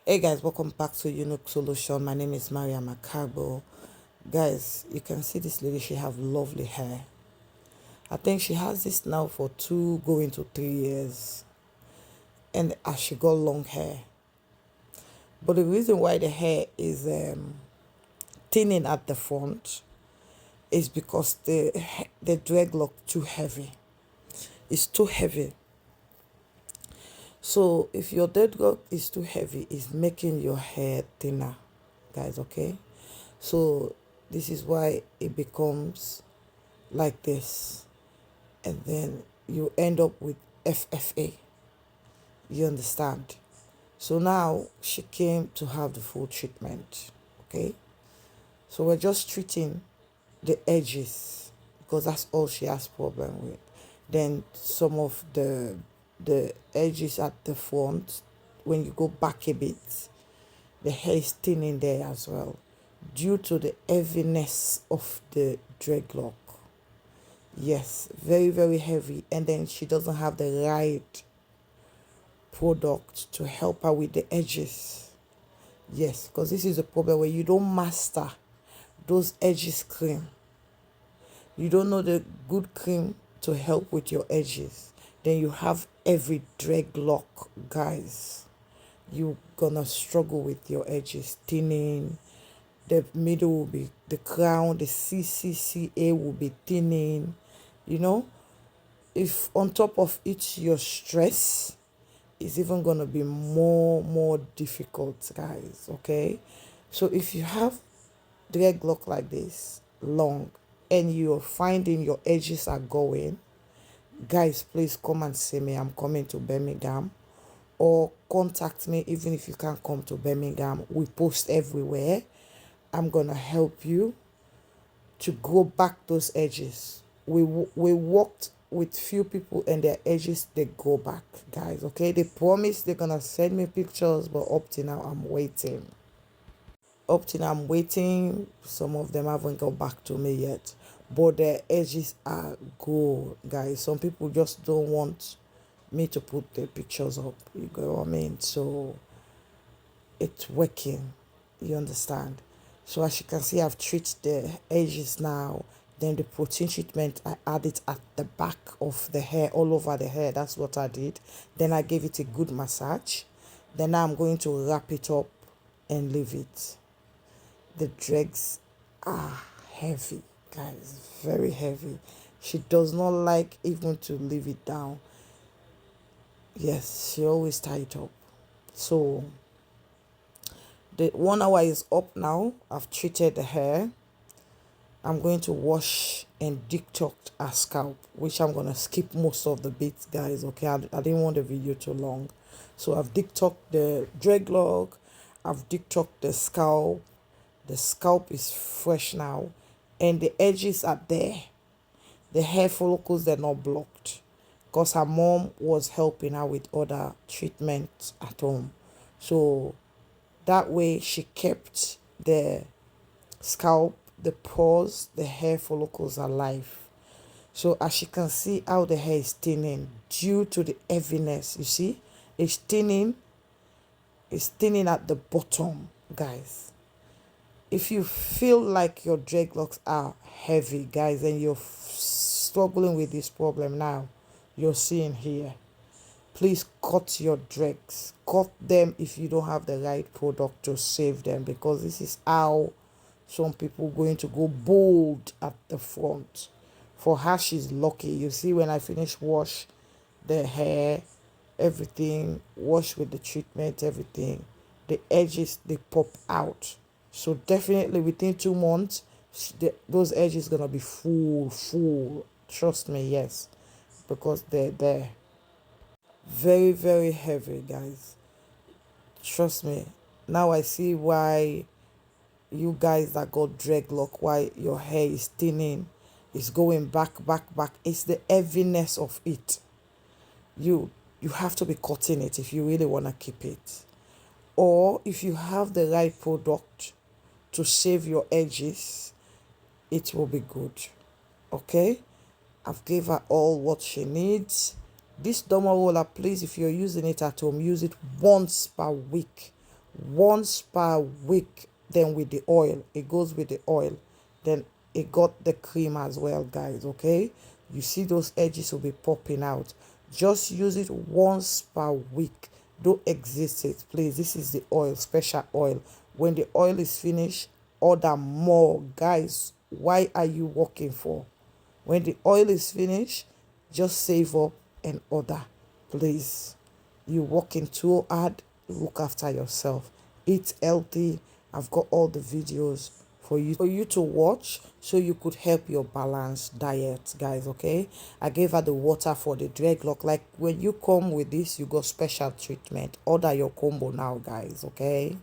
Hey guys, welcome back to Unique Solution. My name is Maria Macabo. Guys, you can see this lady, she have lovely hair. I think she has this now for 2 going to 3 years, and as she got long hair. But the reason why the hair is thinning at the front is because the dreadlock too heavy. It's too heavy. So if your dreadlock is too heavy, it's making your hair thinner, guys. Okay, so this is why it becomes like this, and then you end up with FFA. You understand? So now she came to have the full treatment. Okay, so we're just treating the edges because that's all she has problem with. Then some of the edges at the front, when you go back a bit, the hair is thinning there as well due to the heaviness of the dreadlock. Yes, very, very heavy. And then she doesn't have the right product to help her with the edges. Yes, because this is a problem where you don't master those edges cream. You don't know the good cream to help with your edges. Then you have every dreadlock, guys. You're gonna struggle with your edges thinning. The middle will be, the crown, the CCCA will be thinning. You know, if on top of it your stress, is even gonna be more difficult, guys. Okay, so if you have dreadlock like this long and you're finding your edges are going, guys, please come and see me. I'm coming to Birmingham, or contact me. Even if you can't come to Birmingham, we post everywhere. I'm gonna help you to grow back those edges. We worked with few people and their edges, they go back, guys. Okay, they promise they're gonna send me pictures, but up to now I'm waiting. Some of them haven't got back to me yet, but their edges are good, guys. Some people just don't want me to put the pictures up, you know what I mean? So it's working, you understand? So as you can see, I've treated the edges now. Then the protein treatment, I add it at the back of the hair, all over the hair. That's what I did. Then I gave it a good massage. Then now I'm going to wrap it up and leave it. The dreads are heavy, guys, very heavy. She does not like even to leave it down. Yes, she always tie it up. So the 1 hour is up now. I've treated the hair. I'm going to wash and detox her scalp, which I'm going to skip most of the bits, guys. Okay, I didn't want the video too long. So I've detoxed the dreadlock. I've detoxed the scalp. The scalp is fresh now. And the edges are there. The hair follicles, they're not blocked. Because her mom was helping her with other treatments at home. So that way she kept the scalp, the pores, the hair follicles alive. So as you can see how the hair is thinning due to the heaviness. You see, it's thinning at the bottom, guys. If you feel like your dreadlocks are heavy, guys, and you're struggling with this problem now, you're seeing here, please cut your dreads. Cut them if you don't have the right product to save them, because this is how some people going to go bold at the front. For her, she's lucky. You see, when I finish wash the hair, everything, wash with the treatment, everything, the edges, they pop out. So definitely within 2 months, those edges gonna be full. Trust me, yes, because they're there. Very, very heavy, guys. Trust me. Now I see why you guys that got dreadlock, why your hair is thinning, is going back. It's the heaviness of it. You have to be cutting it if you really want to keep it. Or if you have the right product to save your edges, it will be good. Okay, I've gave her all what she needs. This derma roller, please, if you're using it at home, use it once per week. once per week. Then with the oil, it goes with the oil. Then it got the cream as well, guys. Okay, you see those edges will be popping out. Just use it once per week. Don't exist it, please. This is the oil, special oil. When the oil is finished, order more, guys. Why are you working for? When the oil is finished, just save up and order, please. You working too hard, look after yourself. Eat healthy. I've got all the videos for you to watch so you could help your balanced diet, guys. Okay, I gave her the water for the dreadlock. Like, when you come with this, you got special treatment. Order your combo now, guys. Okay.